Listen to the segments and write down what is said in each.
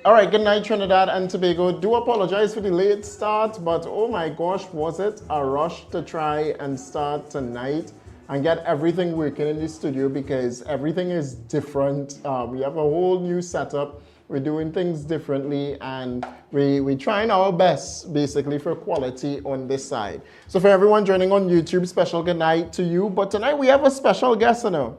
All right, good night, Trinidad and Tobago. Do apologize for the late start, but oh my gosh, was it a rush to try and start tonight and get everything working in the studio because everything is different. We have a whole new setup. We're doing things differently, and we're trying our best, basically, for quality on this side. So for everyone joining on YouTube, special good night to you. But tonight we have a special guest, you know.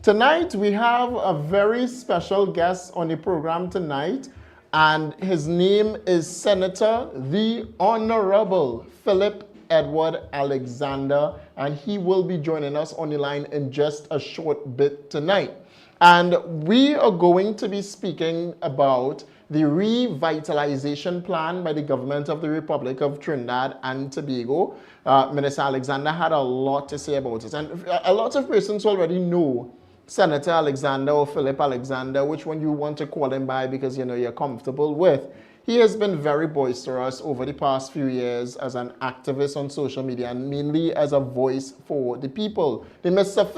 Tonight we have a very special guest on the program tonight, and his name is Senator the Honorable Philip Edward Alexander, and he will be joining us on the line in just a short bit tonight. And we are going to be speaking about the revitalization plan by the government of the Republic of Trinidad and Tobago. Minister Alexander had a lot to say about it, and a lot of persons already know Senator Alexander or Philip Alexander, which one you want to call him by because you know you're comfortable with. He has been very boisterous over the past few years as an activist on social media and mainly as a voice for the people. The Mr.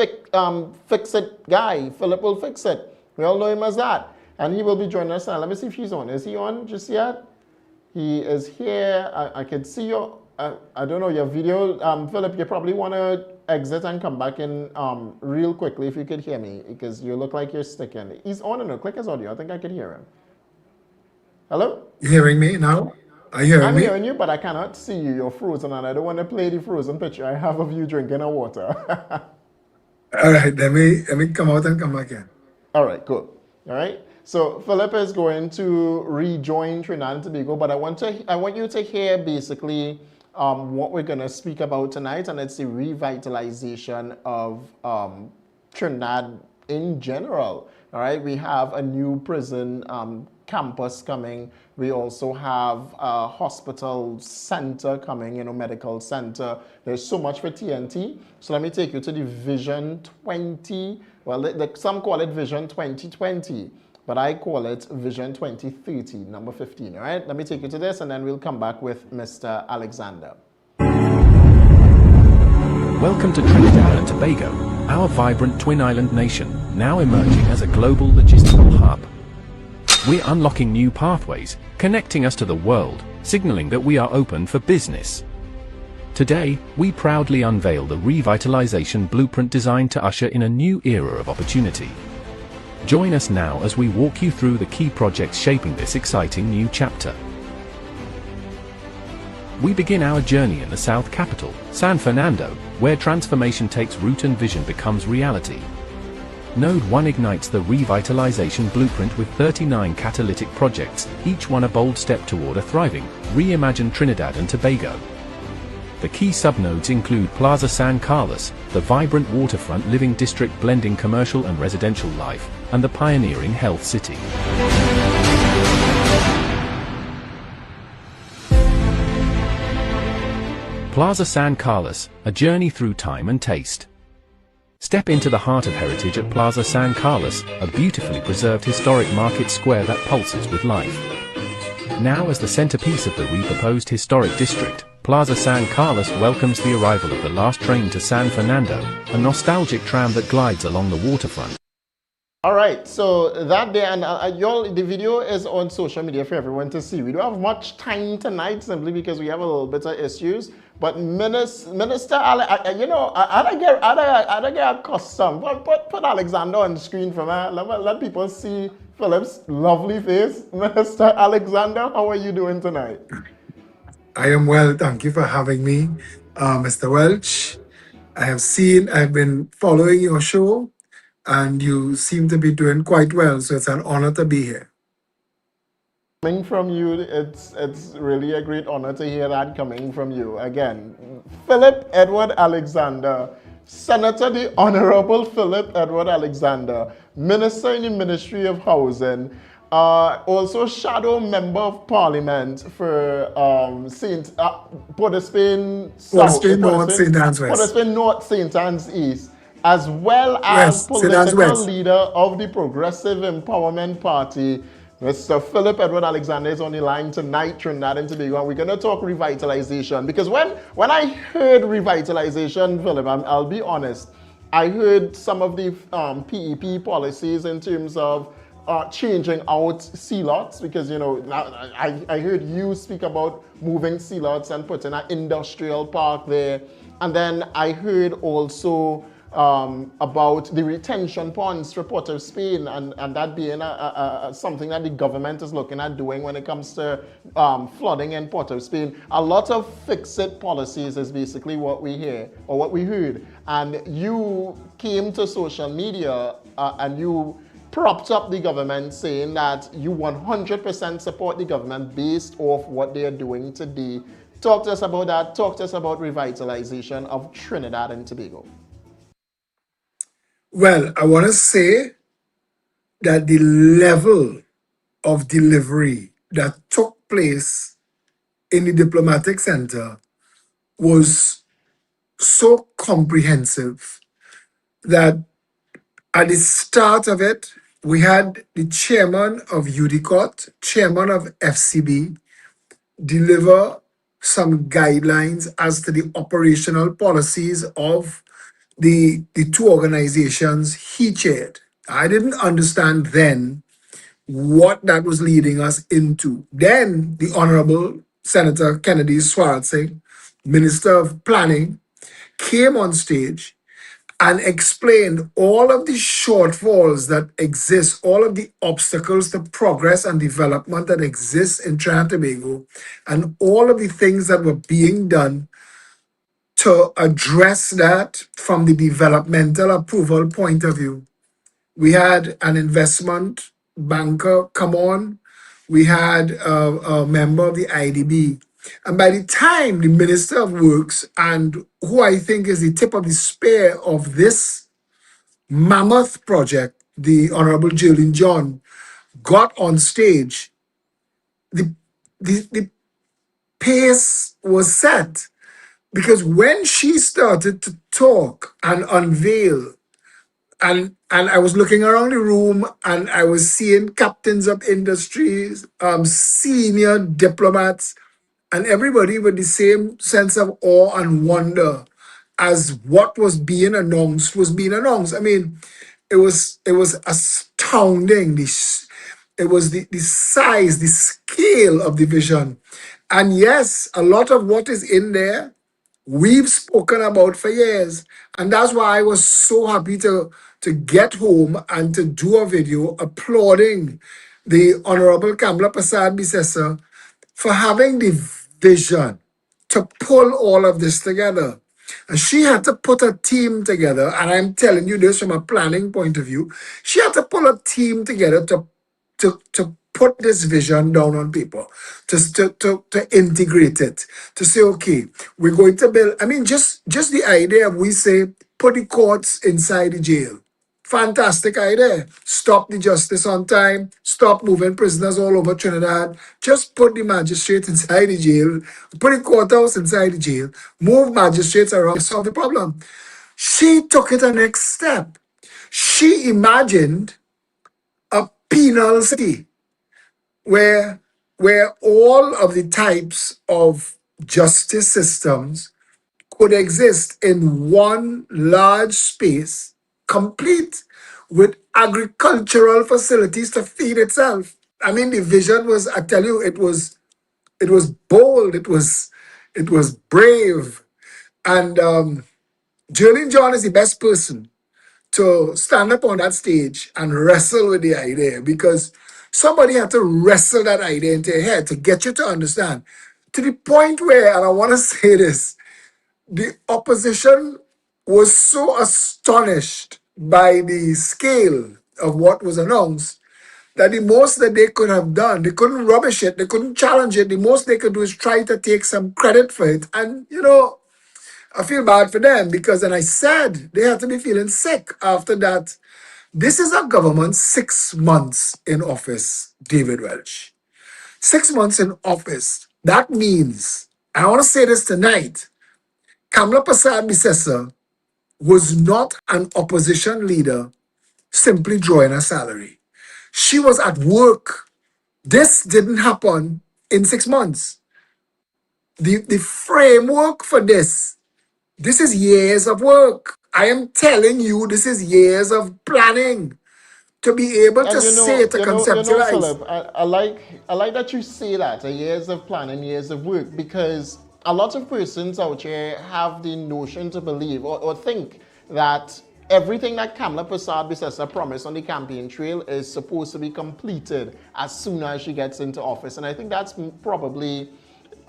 Fix-It guy, Philip will fix it. We all know him as that. And he will be joining us now. Let me see if he's on. Is he on just yet? He is here. I can see your, I don't know, your video. Philip, you probably want to exit and come back in real quickly if you could hear me because you look like you're sticking. He's on and no, click his audio. I think I could hear him. Hello? You hearing me now? Are you hearing me? I'm hearing you, but I cannot see you. You're frozen, and I don't want to play the frozen picture I have of you drinking a water. All right, let me come out and come back in. All right, cool. All right. So Philip is going to rejoin Trinidad and Tobago, but I want you to hear basically what we're going to speak about tonight, and it's the revitalization of Trinidad in general. All right, we have a new prison campus coming. We also have a hospital center coming, you know, medical center. There's so much for TNT. So let me take you to the Vision 20. Well, some call it Vision 2020, but I call it Vision 2030, number 15. All right, let me take you to this, and then we'll come back with Mr. Alexander. Welcome to Trinidad and Tobago, our vibrant twin island nation, now emerging as a global logistical hub. We're unlocking new pathways, connecting us to the world, signaling that we are open for business. Today, we proudly unveil the revitalization blueprint designed to usher in a new era of opportunity. Join us now as we walk you through the key projects shaping this exciting new chapter. We begin our journey in the South capital, San Fernando, where transformation takes root and vision becomes reality. Node 1 ignites the revitalization blueprint with 39 catalytic projects, each one a bold step toward a thriving, reimagined Trinidad and Tobago. The key subnodes include Plaza San Carlos, the vibrant waterfront living district blending commercial and residential life, and the pioneering health city. Plaza San Carlos, a journey through time and taste. Step into the heart of heritage at Plaza San Carlos, a beautifully preserved historic market square that pulses with life. Now as the centerpiece of the reproposed historic district, Plaza San Carlos welcomes the arrival of the last train to San Fernando, a nostalgic tram that glides along the waterfront. All right, so that day, and the video is on social media for everyone to see. We don't have much time tonight simply because we have a little bit of issues. But Minister Alex, you know, I'd get accustomed. Put Alexander on the screen for me. Let people see Philip's lovely face. Minister Alexander, how are you doing tonight? I am well, thank you for having me, Mr. Welch. I've been following your show, and you seem to be doing quite well, so it's an honor to be here. Coming from you, it's really a great honor to hear that coming from you. Again, Philip Edward Alexander, Senator the Honorable Philip Edward Alexander, Minister in the Ministry of Housing, also Shadow Member of Parliament for Port of Spain North, St. Anne's West. Port of Spain North, St. Anne's East, as well as political leader of the Progressive Empowerment Party. Mr. Philip Edward Alexander is on the line tonight, Trinidad and Tobago, and we're going to talk revitalization. Because when I heard revitalization, Philip, I'll be honest, I heard some of the PEP policies in terms of changing out sea lots, because I heard you speak about moving sea lots and putting an industrial park there, and then I heard also about the retention ponds for Port of Spain, and that being something that the government is looking at doing when it comes to flooding in Port of Spain. A lot of fix-it policies is basically what we hear or what we heard, and you came to social media and you propped up the government, saying that you 100% support the government based off what they are doing today. Talk to us about that. Talk to us about revitalization of Trinidad and Tobago. Well, I want to say that the level of delivery that took place in the diplomatic center was so comprehensive that at the start of it, we had the chairman of UDCOT, chairman of FCB, deliver some guidelines as to the operational policies of the two organizations he chaired. I didn't understand then what that was leading us into. Then the Honorable Senator Kennedy Swartzing, Minister of Planning, came on stage and explained all of the shortfalls that exist, all of the obstacles to progress and development that exist in Trinidad and Tobago, and all of the things that were being done to address that from the developmental approval point of view. We had an investment banker come on. We had a member of the IDB. And by the time the Minister of Works, and who I think is the tip of the spear of this mammoth project, the Honorable Jillian John, got on stage, the, the pace was set. Because when she started to talk and unveil, and I was looking around the room and I was seeing captains of industries, senior diplomats, and everybody with the same sense of awe and wonder as what was being announced was being announced. I mean, it was astounding. It was the size, the scale of the vision. And yes, a lot of what is in there we've spoken about for years. And that's why I was so happy to get home and to do a video applauding the Honorable Kamla Prasad Bisesa for having the vision to pull all of this together. And she had to put a team together, and I'm telling you this from a planning point of view. She had to pull a team together to put this vision down on paper, to integrate it, to say, okay, we're going to build. I mean, just the idea of we say, put the courts inside the jail. Fantastic idea. Stop the justice on time. Stop moving prisoners all over Trinidad. Just put the magistrate inside the jail. Put the courthouse inside the jail. Move magistrates around. Solve the problem. She took it a next step. She imagined a penal city where all of the types of justice systems could exist in one large space, complete with agricultural facilities to feed itself. I mean, the vision was, I tell you, it was bold, it was brave. And Jolene John is the best person to stand up on that stage and wrestle with the idea, because somebody had to wrestle that idea into your head to get you to understand, to the point where, and I want to say this, the opposition was so astonished by the scale of what was announced that the most that they could have done, they couldn't rubbish it, they couldn't challenge it. The most they could do is try to take some credit for it. And, I feel bad for them, because, and I said, they had to be feeling sick after that. This is a government 6 months in office, David Welch. 6 months in office. That means, and I want to say this tonight, Kamla Prasad Bisesa was not an opposition leader simply drawing a salary. She was at work. This didn't happen in 6 months. The framework for this is years of work. I am telling you, this is years of planning. to be able to And say, to conceptualize. Philip, I like that you say that, years of planning, years of work, because a lot of persons out here have the notion to believe or think that everything that Kamala Prasad Bissessa promised on the campaign trail is supposed to be completed as soon as she gets into office. And I think that's probably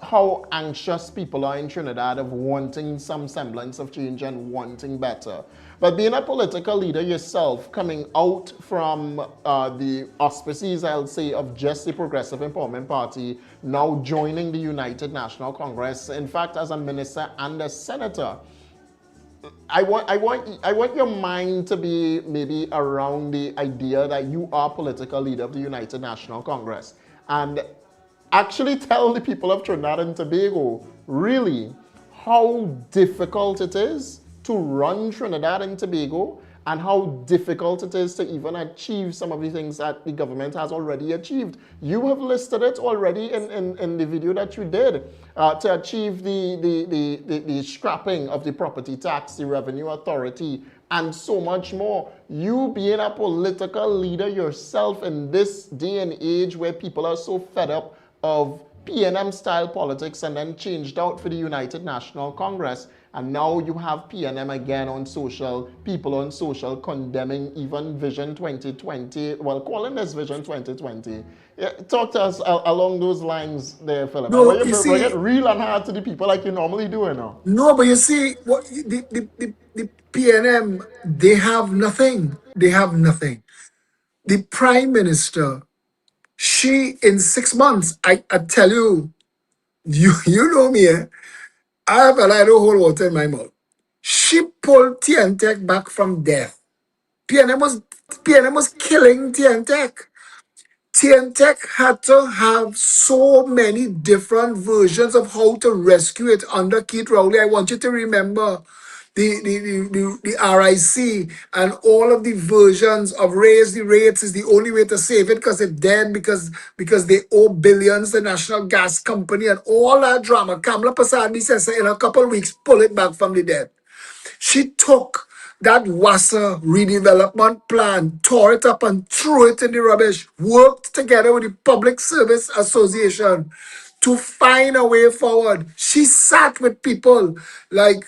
how anxious people are in Trinidad of wanting some semblance of change and wanting better. But being a political leader yourself, coming out from the auspices, I'll say, of just the Progressive Empowerment Party, now joining the United National Congress, in fact, as a minister and a senator, I want your mind to be maybe around the idea that you are political leader of the United National Congress, and actually tell the people of Trinidad and Tobago really how difficult it is to run Trinidad and Tobago, and how difficult it is to even achieve some of the things that the government has already achieved. You have listed it already in the video that you did, to achieve the scrapping of the property tax, the revenue authority, and so much more. You being a political leader yourself in this day and age where people are so fed up of PNM style politics and then changed out for the United National Congress. And now you have PNM again on social, people on social condemning even Vision 2020, well, calling this Vision 2020. Yeah, talk to us along those lines there, Philip. And No, when you you bring it see, real and hard to the people like you normally do, you know. no, but you see, what the PNM, they have nothing. They have nothing. The Prime Minister, she in 6 months, I tell you, you know me, eh? I have a lot of whole water in my mouth. She pulled TNTech back from death. PNM was PNM was killing TNTech. TNTech had to have so many different versions of how to rescue it under Keith Rowley. I want you to remember the RIC and all of the versions of raise the rates is the only way to save it because it's dead because they owe billions to the National Gas Company and all that drama. Kamala Prasad says in a couple of weeks, pull it back from the dead. She took that WASA redevelopment plan, tore it up and threw it in the rubbish, worked together with the Public Service Association to find a way forward. She sat with people like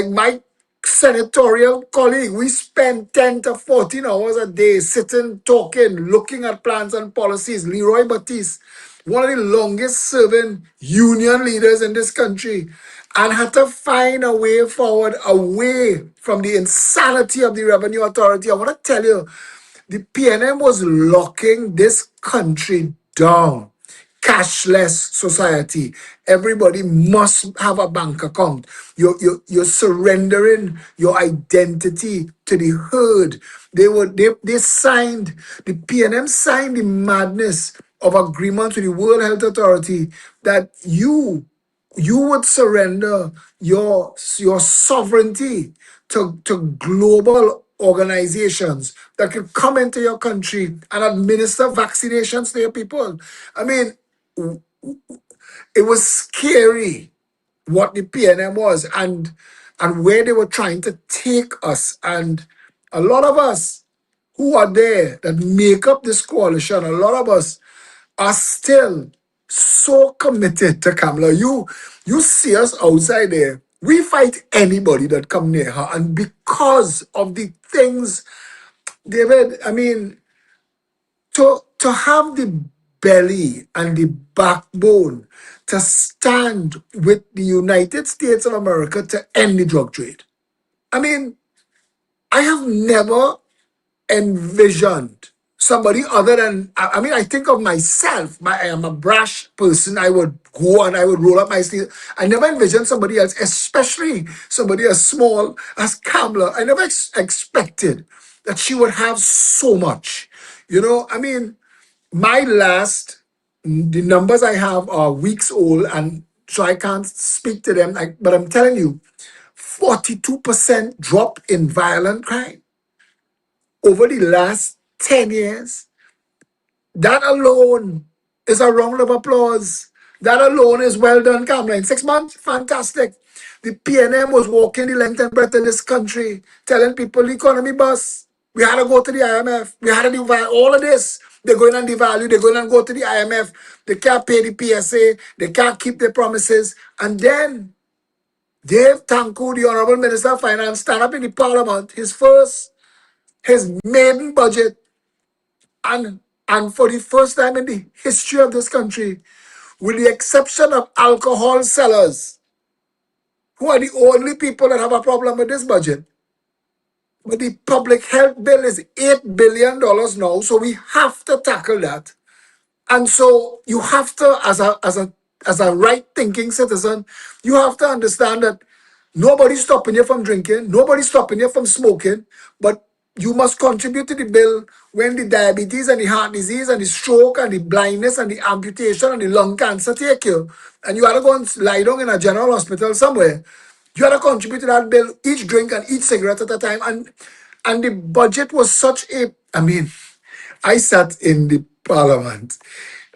my senatorial colleague. We spend 10 to 14 hours a day sitting, talking, looking at plans and policies. Leroy Batiste, one of the longest serving union leaders in this country, and had to find a way forward away from the insanity of the Revenue Authority. I want to tell you, the PNM was locking this country down. Cashless society. Everybody must have a bank account. You're surrendering your identity to the herd. They signed, the PNM signed the madness of agreement with the World Health Authority that you would surrender your sovereignty to global organizations that could come into your country and administer vaccinations to your people. I mean, it was scary what the PNM was and where they were trying to take us. And a lot of us who are there that make up this coalition, a lot of us are still so committed to Kamala. You see us outside there. We fight anybody that come near her. And because of the things, David, I mean, to have the belly and the backbone to stand with the United States of America to end the drug trade. I mean, I have never envisioned somebody other than I mean I think of myself. I am a brash person. I would go and I would roll up my sleeve. I never envisioned somebody else, especially somebody as small as Kamala. I never expected that she would have so much. You know, I mean, my last the numbers I have are weeks old, and so I can't speak to them. But I'm telling you, 42% drop in violent crime over the last 10 years. That alone is a round of applause. That alone is well done, Kamala. In 6 months, fantastic. The PNM was walking the length and breadth of this country, telling people the economy bust. We had to go to the IMF. We had to do all of this. They're going and devalue. They're going and go to the IMF. They can't pay the PSA. They can't keep their promises. And then Dave Tanku, the Honorable Minister of Finance, stand up in the Parliament, his maiden budget, and for the first time in the history of this country, with the exception of alcohol sellers, who are the only people that have a problem with this budget. But the public health bill is $8 billion now, so we have to tackle that. And so you have to, as a right thinking citizen, you have to understand that nobody's stopping you from drinking, nobody's stopping you from smoking, but you must contribute to the bill when the diabetes and the heart disease and the stroke and the blindness and the amputation and the lung cancer take you. And you have to go and lie down in a general hospital somewhere. You have to contribute to that bill, each drink and each cigarette at a time. And the budget was such a, I mean, I sat in the parliament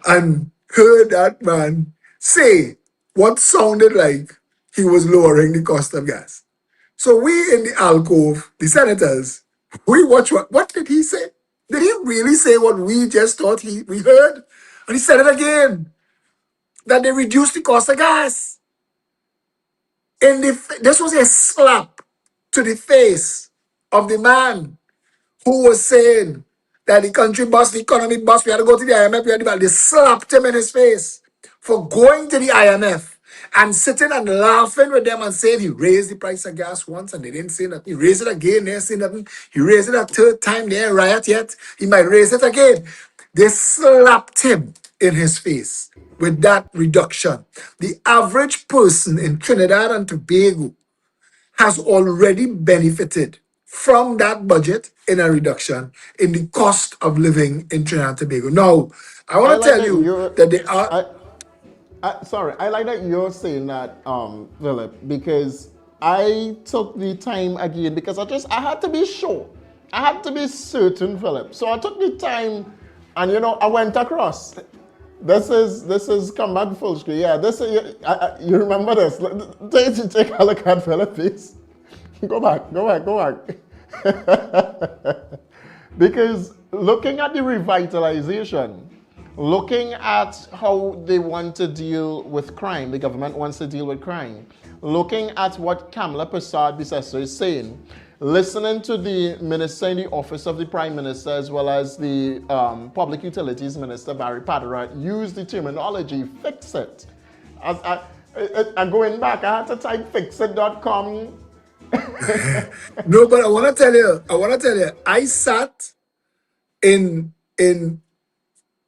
and heard that man say what sounded like he was lowering the cost of gas. So we in the alcove, the senators, we watch what did he say? Did he really say what we just thought we heard? And he said it again, that they reduced the cost of gas. This was a slap to the face of the man who was saying that the country bust, the economy bust, we had to go to the IMF, we had to, they slapped him in his face for going to the IMF and sitting and laughing with them and saying he raised the price of gas once and they didn't say nothing. He raised it again, they didn't say nothing. He raised it a third time, they ain't riot yet. He might raise it again. They slapped him in his face with that reduction. The average person in Trinidad and Tobago has already benefited from that budget in a reduction in the cost of living in Trinidad and Tobago. Now, I I want to like tell that you you're. that they are. Sorry, I like that you're saying that, Philip, because I took the time again because I had to be sure, I had to be certain, Philip. So I took the time, and I went across. This is come back full screen. Yeah, this is you remember this? Take a look at Philip, please. Go back. Because looking at the revitalization, looking at how they want to deal with crime, the government wants to deal with crime, looking at what Kamala Prasad Bisesa is saying, listening to the minister in the office of the prime minister as well as the public utilities minister Barry Paderat use the terminology fix it. And going back, I had to type fixit.com. No, but I want to tell you, I sat in in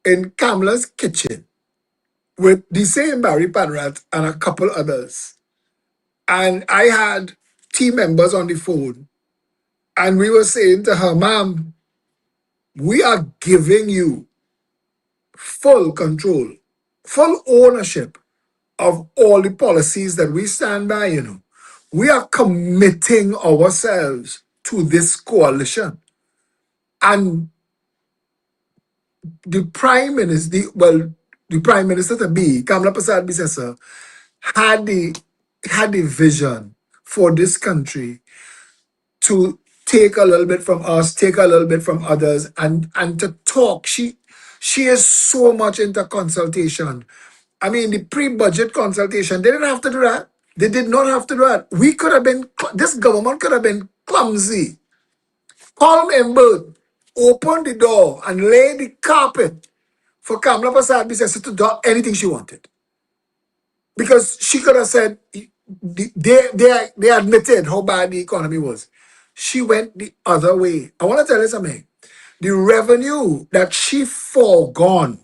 in Kamla's kitchen with the same Barry Padrat and a couple others. And I had team members on the phone. And we were saying to her, ma'am, we are giving you full control, full ownership of all the policies that we stand by. We are committing ourselves to this coalition. And the Prime Minister, the Prime Minister to be, Kamala Prasad Bisesa, had the vision for this country to take a little bit from us, take a little bit from others, and to talk. She is so much into consultation. I mean, the pre-budget consultation, they didn't have to do that. They did not have to do that. This government could have been clumsy. Palm and bird, open the door and lay the carpet for Kamala Prasad Bisesa to do anything she wanted. Because she could have said, they admitted how bad the economy was. She went the other way. I want to tell you something. The revenue that she foregone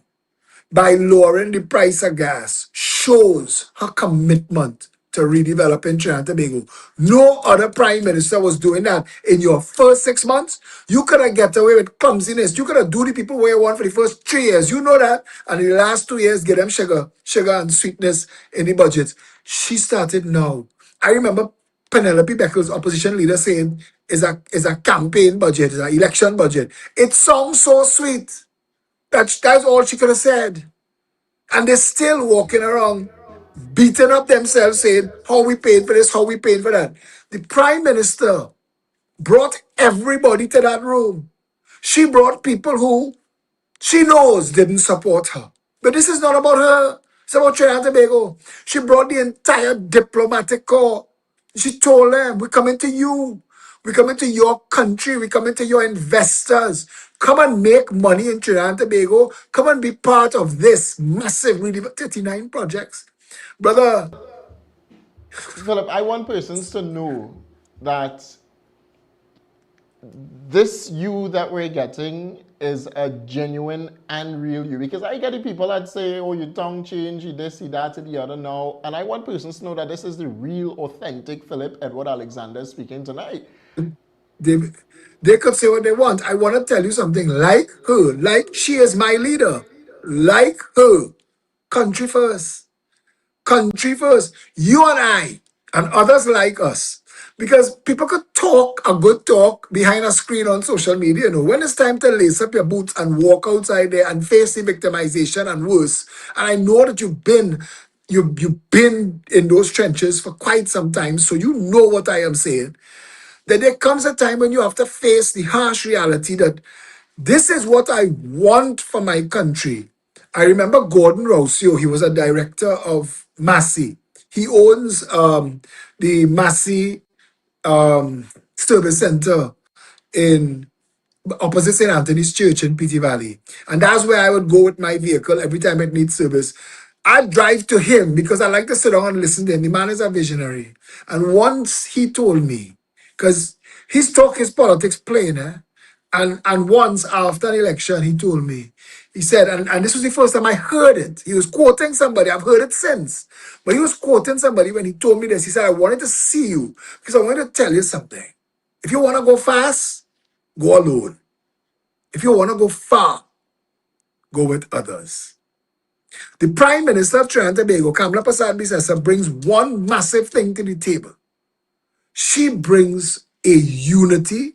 by lowering the price of gas shows her commitment to redeveloping Trinidad and Tobago. No other prime minister was doing that in your first 6 months. You could have get away with clumsiness. You could have do the people where you want for the first 3 years. You know that. And in the last 2 years, get them sugar and sweetness in the budget. She started now. I remember Penelope Beckles, opposition leader, saying is a campaign budget, is an election budget. It sounds so sweet. That's all she could have said. And they're still walking around beating up themselves saying, how we paid for this, how we paid for that. The prime minister brought everybody to that room She brought people who she knows didn't support her. But this is not about her. It's about Trinidad and Tobago. She brought the entire diplomatic corps. She told them, we're coming to you. We're coming to your country. We're coming to your investors. Come and make money in Trinidad and Tobago. Come and be part of this massive, really 39 projects. Brother, Philip, I want persons to know that this you that we're getting is a genuine and real you. Because I get the people that say, oh, your tongue change, you this, you that, you the other now. And I want persons to know that this is the real, authentic Philip Edward Alexander speaking tonight. they, they could say what they want. I want to tell you something. Like her, like she is my leader. Like her. Country first. Country first. You and I and others like us. Because people could talk a good talk behind a screen on social media. You know, when it's time to lace up your boots and walk outside there and face the victimization and worse. And I know that you've been in those trenches for quite some time, so you know what I am saying. That there comes a time when you have to face the harsh reality that this is what I want for my country. I remember Gordon Rousseau, he was a director of Massey. He owns the Massey Service Center in opposite St. Anthony's Church in PT Valley. And that's where I would go with my vehicle every time it needs service. I drive to him because I like to sit down and listen to him. The man is a visionary. And once he told me, because he's talk his politics plain, eh? And once after an election, he told me, he said, and this was the first time I heard it. He was quoting somebody. I've heard it since. But he was quoting somebody when he told me this. He said, I wanted to see you because I wanted to tell you something. If you want to go fast, go alone. If you want to go far, go with others. The Prime Minister of Trinidad and Tobago, Kamala Persad-Bissessar, brings one massive thing to the table. She brings a unity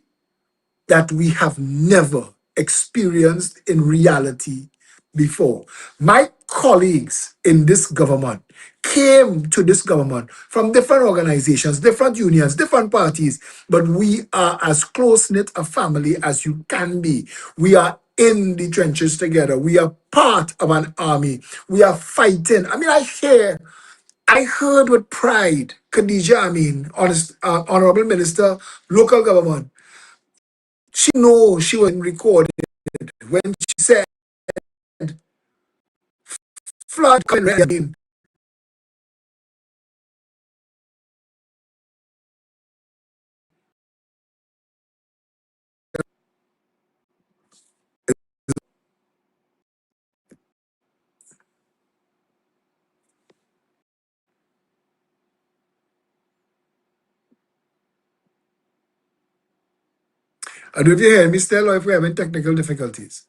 that we have never experienced in reality before. My colleagues in this government came to this government from different organizations, different unions, different parties, but we are as close-knit a family as you can be. We are in the trenches together. We are part of an army. We are fighting. I mean, I heard with pride, Khadija Amin, Honorable Minister, local government. She knows she was recorded when she said flood coming rain. I don't know if you hear me still or if we're having technical difficulties.